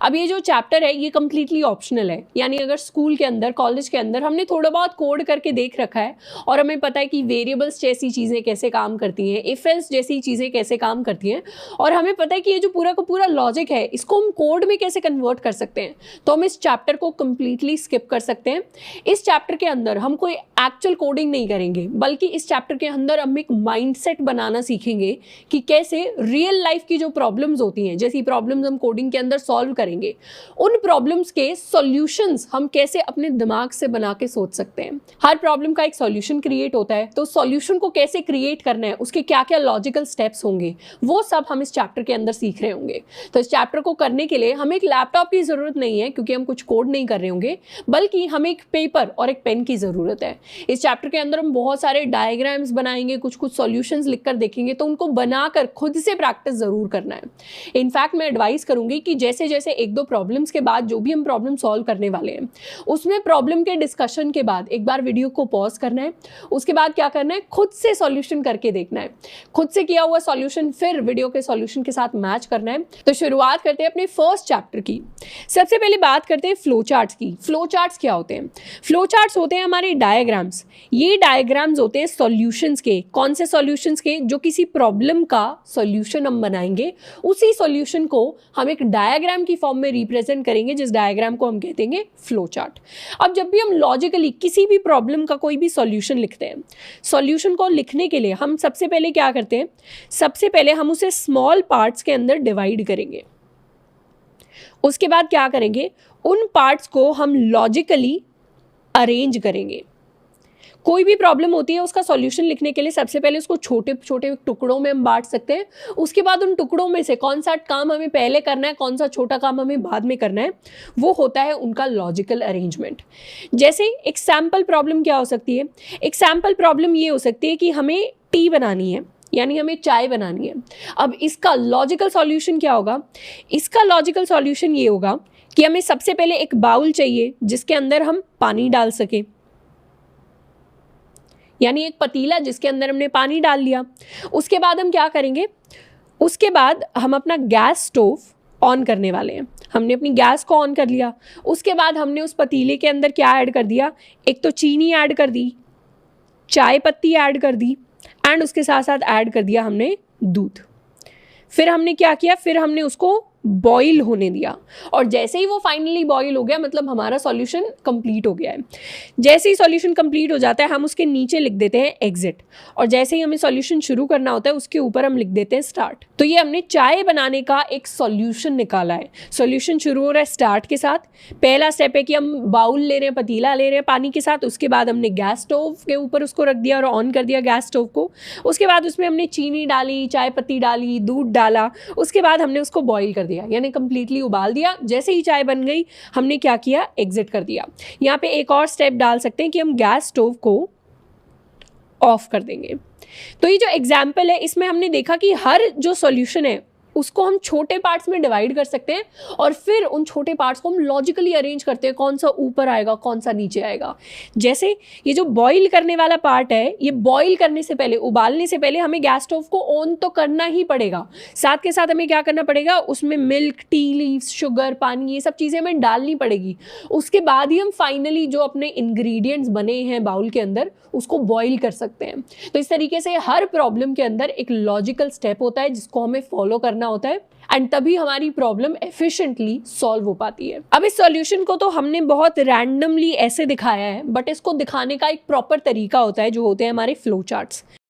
अब ये जो चैप्टर है ये कम्प्लीटली ऑप्शनल है, यानी अगर स्कूल के अंदर, कॉलेज के अंदर हमने थोड़ा बहुत कोड करके देख रखा है और हमें पता है कि वेरिएबल्स जैसी चीज़ें कैसे काम करती हैं, इफ एल्स जैसी चीज़ें कैसे काम करती हैं, और हमें पता है कि ये जो पूरा का पूरा लॉजिक है इसको हम कोड में कैसे कन्वर्ट कर सकते हैं, तो हम इस चैप्टर को कम्प्लीटली स्किप कर सकते हैं। इस चैप्टर के अंदर हम कोई एक्चुअल कोडिंग नहीं करेंगे, बल्कि इस चैप्टर के अंदर हम एक माइंडसेट बनाना सीखेंगे कि कैसे रियल लाइफ की जो प्रॉब्लम्स होती हैं, जैसी प्रॉब्लम्स हम कोडिंग के अंदर सॉल्व करेंगे, उन प्रॉब्लम्स के सॉल्यूशंस हम कैसे अपने दिमाग से बना के सोच सकते हैं। हर प्रॉब्लम का एक सॉल्यूशन क्रिएट होता है, तो सॉल्यूशन को कैसे क्रिएट करना है, उसके क्या क्या लॉजिकल स्टेप्स होंगे, वो सब हम इस चैप्टर के अंदर सीख रहे होंगे। तो इस चैप्टर को करने के लिए हमें एक लैपटॉप की ज़रूरत नहीं है, क्योंकि हम कुछ कोड नहीं कर रहे होंगे, बल्कि हमें एक पेपर और एक पेन की ज़रूरत है। इस चैप्टर के अंदर हम बहुत सारे डायग्राम्स बनाएंगे, कुछ कुछ सॉल्यूशंस लिखकर देखेंगे, तो उनको बनाकर खुद से प्रैक्टिस ज़रूर करना है। इनफैक्ट मैं एडवाइस करूंगी कि जैसे जैसे एक दो प्रॉब्लम्स के बाद जो भी हम प्रॉब्लम सॉल्व करने वाले हैं, उसमें प्रॉब्लम के डिस्कशन के बाद एक बार वीडियो को पॉज करना है, उसके बाद क्या करना है, खुद से सॉल्यूशन करके देखना है, खुद से किया हुआ सॉल्यूशन फिर वीडियो के सॉल्यूशन के साथ मैच करना है। तो शुरुआत करते हैं अपने फर्स्ट चैप्टर की। सबसे पहले बात करते हैं फ्लो चार्ट्स की। फ्लो चार्ट्स क्या होते हैं? फ्लो चार्ट्स होते हैं हमारे डायग्राम्स। ये डायग्राम्स होते हैं सॉल्यूशंस के। कौन से सॉल्यूशंस के? जो किसी प्रॉब्लम का सॉल्यूशन हम बनाएंगे, उसी सॉल्यूशन को हम एक डायग्राम की फॉर्म में रिप्रेजेंट करेंगे, जिस डायग्राम को हम कहते हैं फ्लो चार्ट। अब जब भी हम लॉजिकली किसी भी प्रॉब्लम का कोई भी सॉल्यूशन लिखते हैं, सॉल्यूशन को लिखने के लिए हम सबसे पहले क्या करते हैं, सबसे पहले हम उसे स्मॉल पार्ट्स के अंदर डिवाइड करेंगे। उसके बाद क्या करेंगे, उन पार्ट्स को हम लॉजिकली अरेंज करेंगे। कोई भी प्रॉब्लम होती है उसका सॉल्यूशन लिखने के लिए सबसे पहले उसको छोटे छोटे टुकड़ों में हम बांट सकते हैं। उसके बाद उन टुकड़ों में से कौन सा काम हमें पहले करना है, कौन सा छोटा काम हमें बाद में करना है, वो होता है उनका लॉजिकल अरेंजमेंट। जैसे एक सैम्पल प्रॉब्लम क्या हो सकती है? एक सैम्पल प्रॉब्लम ये हो सकती है कि हमें टी बनानी है, यानी हमें चाय बनानी है। अब इसका लॉजिकल सॉल्यूशन क्या होगा? इसका लॉजिकल सॉल्यूशन ये होगा कि हमें सबसे पहले एक बाउल चाहिए जिसके अंदर हम पानी डाल सके, यानी एक पतीला जिसके अंदर हमने पानी डाल लिया। उसके बाद हम क्या करेंगे, उसके बाद हम अपना गैस स्टोव ऑन करने वाले हैं। हमने अपनी गैस को ऑन कर लिया। उसके बाद हमने उस पतीले के अंदर क्या ऐड कर दिया, एक तो चीनी ऐड कर दी, चाय पत्ती ऐड कर दी, एंड उसके साथ साथ ऐड कर दिया हमने दूध। फिर हमने क्या किया, फिर हमने उसको बॉईल होने दिया, और जैसे ही वो फाइनली बॉईल हो गया, मतलब हमारा सॉल्यूशन कंप्लीट हो गया है। जैसे ही सॉल्यूशन कंप्लीट हो जाता है, हम उसके नीचे लिख देते हैं एग्जिट, और जैसे ही हमें सॉल्यूशन शुरू करना होता है उसके ऊपर हम लिख देते हैं स्टार्ट। तो ये हमने चाय बनाने का एक सॉल्यूशन निकाला है। सॉल्यूशन शुरू हो रहा है स्टार्ट के साथ। पहला स्टेप है कि हम बाउल ले रहे हैं, पतीला ले रहे हैं पानी के साथ। उसके बाद हमने गैस स्टोव के ऊपर उसको रख दिया और ऑन कर दिया गैस स्टोव को। उसके बाद उसमें हमने चीनी डाली, चाय पत्ती डाली, दूध डाला। उसके बाद हमने उसको बॉईल कर दिया, यानी कंप्लीटली उबाल दिया। जैसे ही चाय बन गई, हमने क्या किया, एग्जिट कर दिया। यहाँ पे एक और स्टेप डाल सकते हैं कि हम गैस स्टोव को ऑफ कर देंगे। तो ये जो एग्जाम्पल है, इसमें हमने देखा कि हर जो सॉल्यूशन है उसको हम छोटे पार्ट्स में डिवाइड कर सकते हैं, और फिर उन छोटे पार्ट्स को हम लॉजिकली अरेंज करते हैं, कौन सा ऊपर आएगा, कौन सा नीचे आएगा। जैसे ये जो बॉईल करने वाला पार्ट है, ये बॉईल करने से पहले, उबालने से पहले हमें गैस स्टोव को ऑन तो करना ही पड़ेगा। साथ के साथ हमें क्या करना पड़ेगा, उसमें मिल्क, टी लीव्स, शुगर, पानी, ये सब चीज़ें हमें डालनी पड़ेगी। उसके बाद ही हम फाइनली जो अपने इंग्रेडिएंट्स बने हैं बाउल के अंदर, उसको बॉईल कर सकते हैं। तो इस तरीके से हर प्रॉब्लम के अंदर एक लॉजिकल स्टेप होता है जिसको हमें फॉलो करना होता है, एंड तभी हमारी प्रॉब्लम एफिशिएंटली सॉल्व हो पाती है। अब इस सॉल्यूशन को तो हमने बहुत रैंडमली ऐसे दिखाया है, बट इसको दिखाने का एक प्रॉपर तरीका होता है, जो होते हैं हमारे फ्लो चार्ट्स।